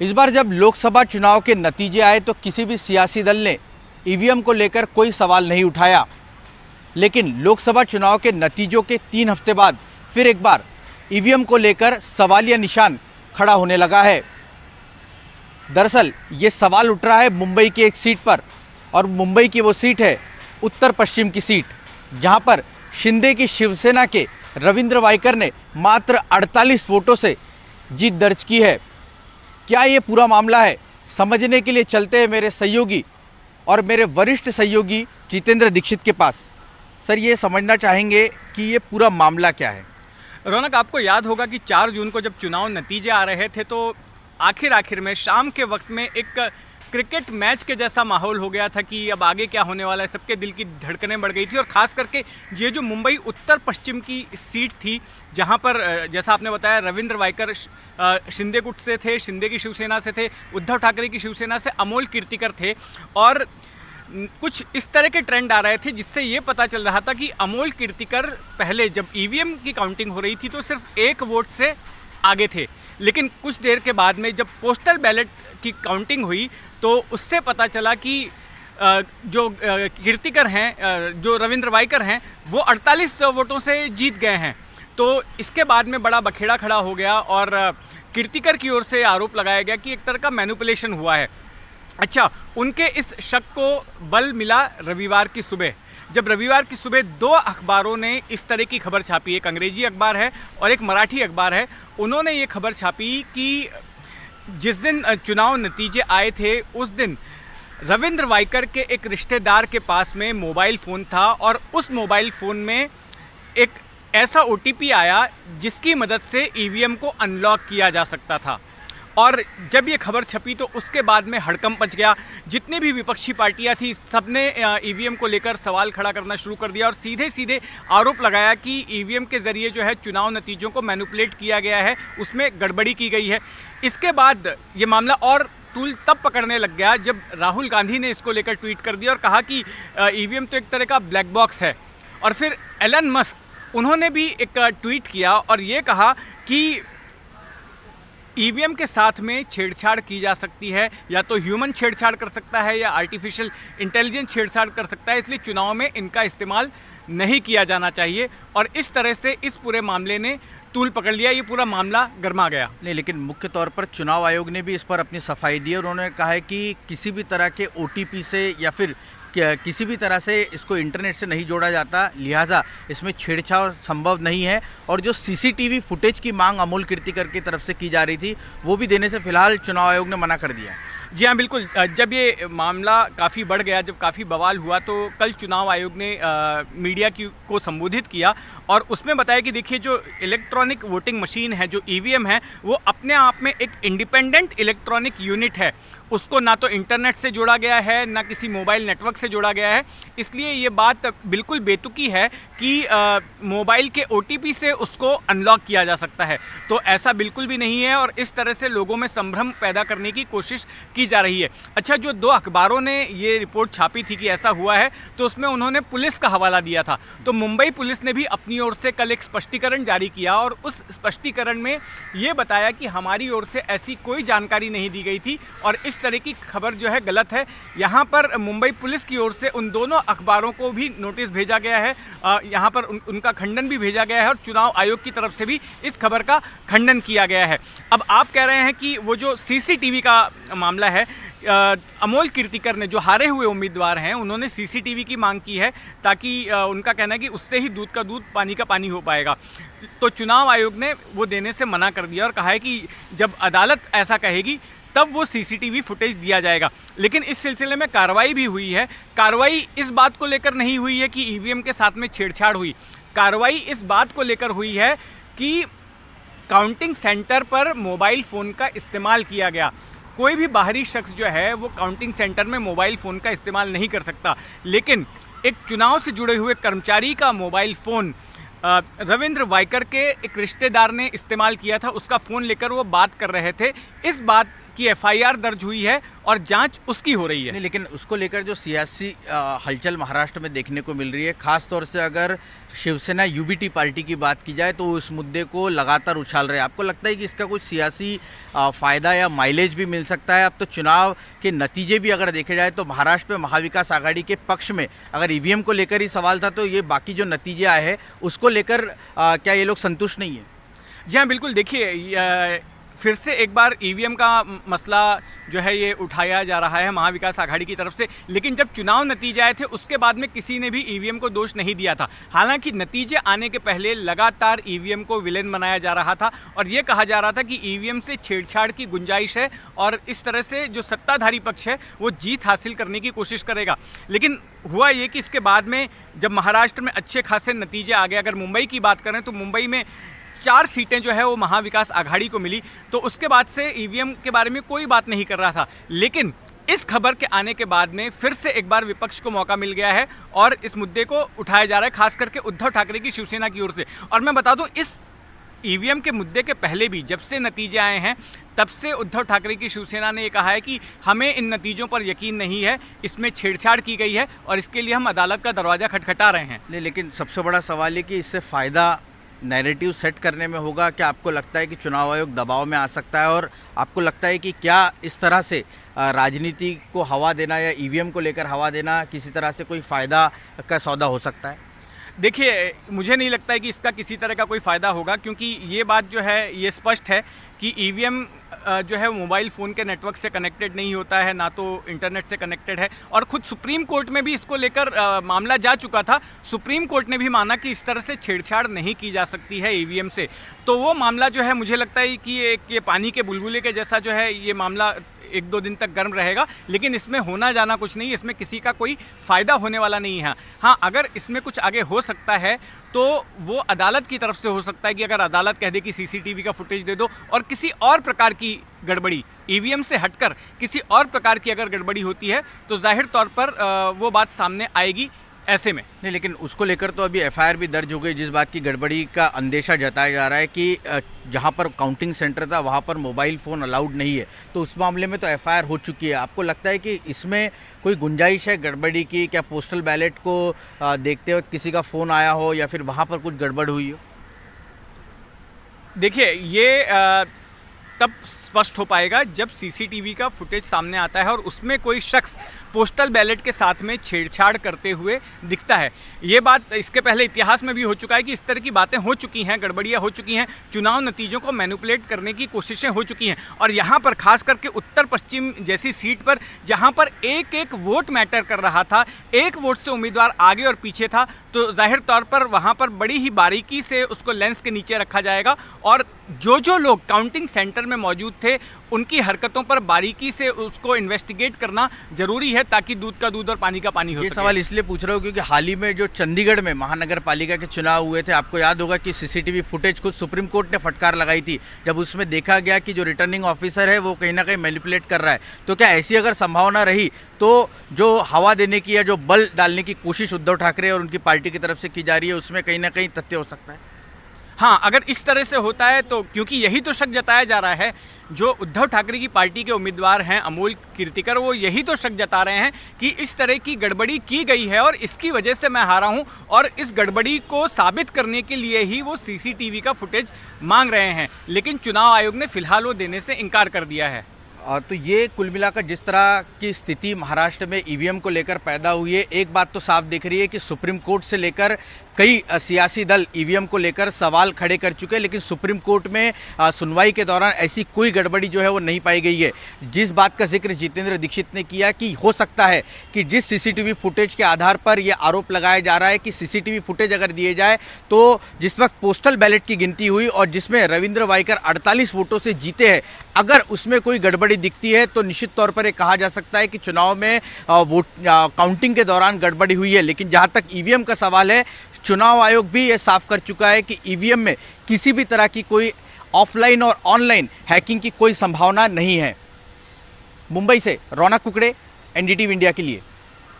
इस बार जब लोकसभा चुनाव के नतीजे आए तो किसी भी सियासी दल ने ईवीएम को लेकर कोई सवाल नहीं उठाया, लेकिन लोकसभा चुनाव के नतीजों के 3 हफ्ते बाद फिर एक बार ईवीएम को लेकर सवालिया निशान खड़ा होने लगा है। दरअसल ये सवाल उठ रहा है मुंबई की एक सीट पर, और मुंबई की वो सीट है उत्तर पश्चिम की सीट, जहां पर शिंदे की शिवसेना के रविंद्र वाइकर ने मात्र 48 वोटों से जीत दर्ज की है। क्या ये पूरा मामला है, समझने के लिए चलते हैं मेरे सहयोगी और मेरे वरिष्ठ सहयोगी जितेंद्र दीक्षित के पास। सर, ये समझना चाहेंगे कि ये पूरा मामला क्या है। रौनक, आपको याद होगा कि 4 जून को जब चुनाव नतीजे आ रहे थे तो आखिर में शाम के वक्त में एक क्रिकेट मैच के जैसा माहौल हो गया था कि अब आगे क्या होने वाला है। सबके दिल की धड़कनें बढ़ गई थी, और ख़ास करके ये जो मुंबई उत्तर पश्चिम की सीट थी, जहां पर जैसा आपने बताया रविंद्र वाइकर शिंदे गुट से थे, शिंदे की शिवसेना से थे, उद्धव ठाकरे की शिवसेना से अमोल कीर्तिकर थे, और कुछ इस तरह के ट्रेंड आ रहे थे जिससे ये पता चल रहा था कि अमोल कीर्तिकर पहले जब ईवीएम की काउंटिंग हो रही थी तो सिर्फ 1 वोट से आगे थे, लेकिन कुछ देर के बाद में जब पोस्टल बैलेट की काउंटिंग हुई तो उससे पता चला कि जो कीर्तिकर हैं, जो रविंद्र वाइकर हैं, वो 48 वोटों से जीत गए हैं। तो इसके बाद में बड़ा बखेड़ा खड़ा हो गया और कीर्तिकर की ओर से आरोप लगाया गया कि एक तरह का मैनिपुलेशन हुआ है। अच्छा, उनके इस शक को बल मिला रविवार की सुबह, जब रविवार की सुबह 2 अखबारों ने इस तरह की खबर छापी। एक अंग्रेजी अखबार है और एक मराठी अखबार है। उन्होंने ये खबर छापी कि जिस दिन चुनाव नतीजे आए थे उस दिन रविंद्र वाइकर के एक रिश्तेदार के पास में मोबाइल फ़ोन था, और उस मोबाइल फ़ोन में एक ऐसा OTP आया जिसकी मदद से ईवीएम को अनलॉक किया जा सकता था। और जब ये खबर छपी तो उसके बाद में हड़कंप मच गया। जितनी भी विपक्षी पार्टियां थी सबने ईवीएम को लेकर सवाल खड़ा करना शुरू कर दिया और सीधे सीधे आरोप लगाया कि ईवीएम के ज़रिए जो है चुनाव नतीजों को मैनिपुलेट किया गया है, उसमें गड़बड़ी की गई है। इसके बाद ये मामला और तूल तब पकड़ने लग गया जब राहुल गांधी ने इसको लेकर ट्वीट कर दिया और कहा कि ईवीएम तो एक तरह का ब्लैक बॉक्स है। और फिर एलन मस्क, उन्होंने भी एक ट्वीट किया और ये कहा कि ईवीएम के साथ में छेड़छाड़ की जा सकती है, या तो ह्यूमन छेड़छाड़ कर सकता है या आर्टिफिशियल इंटेलिजेंस छेड़छाड़ कर सकता है, इसलिए चुनाव में इनका इस्तेमाल नहीं किया जाना चाहिए। और इस तरह से इस पूरे मामले ने तूल पकड़ लिया, ये पूरा मामला गर्मा गया। नहीं, लेकिन मुख्य तौर पर चुनाव आयोग ने भी इस पर अपनी सफाई दी और उन्होंने कहा है कि किसी भी तरह के OTP से या फिर किसी भी तरह से इसको इंटरनेट से नहीं जोड़ा जाता, लिहाजा इसमें छेड़छाड़ संभव नहीं है। और जो CCTV फुटेज की मांग अमोल कीर्तिकर की तरफ से की जा रही थी वो भी देने से फिलहाल चुनाव आयोग ने मना कर दिया। जी हाँ, बिल्कुल। जब ये मामला काफ़ी बढ़ गया, जब काफ़ी बवाल हुआ, तो कल चुनाव आयोग ने मीडिया को संबोधित किया और उसमें बताया कि देखिए, जो इलेक्ट्रॉनिक वोटिंग मशीन है, जो ईवीएम है, वो अपने आप में एक इंडिपेंडेंट इलेक्ट्रॉनिक यूनिट है। उसको ना तो इंटरनेट से जोड़ा गया है, ना किसी मोबाइल नेटवर्क से जोड़ा गया है। इसलिए ये बात बिल्कुल बेतुकी है कि मोबाइल के OTP से उसको अनलॉक किया जा सकता है। तो ऐसा बिल्कुल भी नहीं है और इस तरह से लोगों में संभ्रम पैदा करने की कोशिश की जा रही है। अच्छा, जो 2 अखबारों ने ये रिपोर्ट छापी थी कि ऐसा हुआ है, तो उसमें उन्होंने पुलिस का हवाला दिया था। तो मुंबई पुलिस ने भी अपनी ओर से कल एक स्पष्टीकरण जारी किया और उस स्पष्टीकरण में ये बताया कि हमारी ओर से ऐसी कोई जानकारी नहीं दी गई थी और इस तरह की खबर जो है गलत है। यहाँ पर मुंबई पुलिस की ओर से उन दोनों अखबारों को भी नोटिस भेजा गया है, यहाँ पर उनका खंडन भी भेजा गया है और चुनाव आयोग की तरफ से भी इस खबर का खंडन किया गया है। अब आप कह रहे हैं कि वो जो CCTV का मामला है, अमोल कीर्तिकर ने, जो हारे हुए उम्मीदवार हैं, उन्होंने CCTV की मांग की है ताकि उनका कहना है कि उससे ही दूध का दूध पानी का पानी हो पाएगा। तो चुनाव आयोग ने वो देने से मना कर दिया और कहा है कि जब अदालत ऐसा कहेगी तब वो CCTV फुटेज दिया जाएगा। लेकिन इस सिलसिले में कार्रवाई भी हुई है। कार्रवाई इस बात को लेकर नहीं हुई है कि ईवीएम के साथ में छेड़छाड़ हुई। कार्रवाई इस बात को लेकर हुई है कि काउंटिंग सेंटर पर मोबाइल फ़ोन का इस्तेमाल किया गया। कोई भी बाहरी शख्स जो है वो काउंटिंग सेंटर में मोबाइल फ़ोन का इस्तेमाल नहीं कर सकता, लेकिन एक चुनाव से जुड़े हुए कर्मचारी का मोबाइल फ़ोन रविंद्र वाइकर के एक रिश्तेदार ने इस्तेमाल किया था। उसका फ़ोन लेकर वो बात कर रहे थे। इस बात कि एफआईआर दर्ज हुई है और जांच उसकी हो रही है। नहीं, लेकिन उसको लेकर जो सियासी हलचल महाराष्ट्र में देखने को मिल रही है, खास तौर से अगर शिवसेना यूबीटी पार्टी की बात की जाए तो वो इस मुद्दे को लगातार उछाल रहे हैं। आपको लगता है कि इसका कुछ सियासी फायदा या माइलेज भी मिल सकता है? अब तो चुनाव के नतीजे भी अगर देखे जाए तो महाराष्ट्र में महाविकास आघाड़ी के पक्ष में अगर ईवीएम को लेकर ही सवाल था, तो ये बाकी जो नतीजे आए हैं उसको लेकर क्या ये लोग संतुष्ट नहीं है? जी हाँ, बिल्कुल। देखिए, फिर से एक बार ईवीएम का मसला जो है ये उठाया जा रहा है महाविकास आघाड़ी की तरफ से, लेकिन जब चुनाव नतीजे आए थे उसके बाद में किसी ने भी ईवीएम को दोष नहीं दिया था। हालांकि नतीजे आने के पहले लगातार ईवीएम को विलेन बनाया जा रहा था और ये कहा जा रहा था कि ईवीएम से छेड़छाड़ की गुंजाइश है और इस तरह से जो सत्ताधारी पक्ष है वो जीत हासिल करने की कोशिश करेगा। लेकिन हुआ ये कि इसके बाद में जब महाराष्ट्र में अच्छे खासे नतीजे आ गए, अगर मुंबई की बात करें तो मुंबई में 4 सीटें जो है वो महाविकास आघाड़ी को मिली, तो उसके बाद से ईवीएम के बारे में कोई बात नहीं कर रहा था। लेकिन इस खबर के आने के बाद में फिर से एक बार विपक्ष को मौका मिल गया है और इस मुद्दे को उठाया जा रहा है, खास करके उद्धव ठाकरे की शिवसेना की ओर से। और मैं बता दूं, इस ईवीएम के मुद्दे के पहले भी जब से नतीजे आए हैं तब से उद्धव ठाकरे की शिवसेना ने ये कहा है कि हमें इन नतीजों पर यकीन नहीं है, इसमें छेड़छाड़ की गई है और इसके लिए हम अदालत का दरवाजा खटखटा रहे हैं। लेकिन सबसे बड़ा सवाल ये कि इससे फ़ायदा नैरेटिव सेट करने में होगा। क्या आपको लगता है कि चुनाव आयोग दबाव में आ सकता है? और आपको लगता है कि क्या इस तरह से राजनीति को हवा देना या ईवीएम को लेकर हवा देना किसी तरह से कोई फ़ायदा का सौदा हो सकता है? देखिए, मुझे नहीं लगता है कि इसका किसी तरह का कोई फ़ायदा होगा, क्योंकि ये बात जो है ये स्पष्ट है कि ईवीएम जो है मोबाइल फ़ोन के नेटवर्क से कनेक्टेड नहीं होता है, ना तो इंटरनेट से कनेक्टेड है। और खुद सुप्रीम कोर्ट में भी इसको लेकर मामला जा चुका था। सुप्रीम कोर्ट ने भी माना कि इस तरह से छेड़छाड़ नहीं की जा सकती है ईवीएम से। तो वो मामला जो है मुझे लगता है कि ये पानी के बुलबुले के जैसा जो है ये मामला 1-2 दिन तक गर्म रहेगा, लेकिन इसमें होना जाना कुछ नहीं, इसमें किसी का कोई फ़ायदा होने वाला नहीं है। हाँ, अगर इसमें कुछ आगे हो सकता है तो वो अदालत की तरफ से हो सकता है कि अगर अदालत कह दे कि सीसीटीवी का फुटेज दे दो और किसी और प्रकार की गड़बड़ी ईवीएम से हटकर किसी और प्रकार की अगर गड़बड़ी होती है तो जाहिर तौर पर वो बात सामने आएगी ऐसे में। नहीं, लेकिन उसको लेकर तो अभी एफआईआर भी दर्ज हो गई, जिस बात की गड़बड़ी का अंदेशा जताया जा रहा है कि जहां पर काउंटिंग सेंटर था वहां पर मोबाइल फ़ोन अलाउड नहीं है, तो उस मामले में तो एफआईआर हो चुकी है। आपको लगता है कि इसमें कोई गुंजाइश है गड़बड़ी की? क्या पोस्टल बैलेट को देखते वक्त किसी का फ़ोन आया हो या फिर वहां पर कुछ गड़बड़ हुई हो? देखिए, ये तब स्पष्ट हो पाएगा जब सीसीटीवी का फुटेज सामने आता है और उसमें कोई शख्स पोस्टल बैलेट के साथ में छेड़छाड़ करते हुए दिखता है। ये बात इसके पहले इतिहास में भी हो चुका है कि इस तरह की बातें हो चुकी हैं, गड़बड़ियाँ हो चुकी हैं, चुनाव नतीजों को मैनिपुलेट करने की कोशिशें हो चुकी हैं। और यहाँ पर खास करके उत्तर पश्चिम जैसी सीट पर जहाँ पर एक एक वोट मैटर कर रहा था, एक वोट से उम्मीदवार आगे और पीछे था, तो जाहिर तौर पर वहाँ पर बड़ी ही बारीकी से उसको लेंस के नीचे रखा जाएगा और जो लोग काउंटिंग सेंटर में मौजूद थे उनकी हरकतों पर बारीकी से उसको इन्वेस्टिगेट करना जरूरी है ताकि दूध का दूध और पानी का पानी हो ये सके। सवाल इसलिए पूछ रहा हूँ क्योंकि हाल ही में जो चंडीगढ़ में महानगर पालिका के चुनाव हुए थे, आपको याद होगा कि सीसीटीवी फुटेज खुद सुप्रीम कोर्ट ने फटकार लगाई थी जब उसमें देखा गया कि जो रिटर्निंग ऑफिसर है वो कहीं ना कहीं मैनिपुलेट कर रहा है। तो क्या ऐसी अगर संभावना रही तो जो हवा देने की या जो बल डालने की कोशिश उद्धव ठाकरे और उनकी पार्टी की तरफ से की जा रही है उसमें कहीं ना कहीं तथ्य हो सकता है? हाँ, अगर इस तरह से होता है तो, क्योंकि यही तो शक जताया जा रहा है, जो उद्धव ठाकरे की पार्टी के उम्मीदवार हैं अमोल कीर्तिकर, वो यही तो शक जता रहे हैं कि इस तरह की गड़बड़ी की गई है और इसकी वजह से मैं हारा हूं और इस गड़बड़ी को साबित करने के लिए ही वो सीसीटीवी का फुटेज मांग रहे हैं। लेकिन चुनाव आयोग ने फिलहाल वो देने से इनकार कर दिया है। तो ये कुल मिलाकर जिस तरह की स्थिति महाराष्ट्र में ईवीएम को लेकर पैदा हुई है, एक बात तो साफ दिख रही है कि सुप्रीम कोर्ट से लेकर कई सियासी दल ईवीएम को लेकर सवाल खड़े कर चुके हैं, लेकिन सुप्रीम कोर्ट में सुनवाई के दौरान ऐसी कोई गड़बड़ी जो है वो नहीं पाई गई है। जिस बात का जिक्र जितेंद्र दीक्षित ने किया कि हो सकता है कि जिस सीसीटीवी फुटेज के आधार पर यह आरोप लगाया जा रहा है कि सीसीटीवी फुटेज अगर दिए जाए तो जिस वक्त पोस्टल बैलेट की गिनती हुई और जिसमें रविंद्र वाइकर 48 वोटों से जीते हैं, अगर उसमें कोई गड़बड़ी दिखती है तो निश्चित तौर पर यह कहा जा सकता है कि चुनाव में वोट काउंटिंग के दौरान गड़बड़ी हुई है। लेकिन जहां तक ईवीएम का सवाल है, चुनाव आयोग भी ये साफ कर चुका है कि ईवीएम में किसी भी तरह की कोई ऑफलाइन और ऑनलाइन हैकिंग की कोई संभावना नहीं है। मुंबई से रौनक कुकड़े, एनडीटीवी इंडिया के लिए।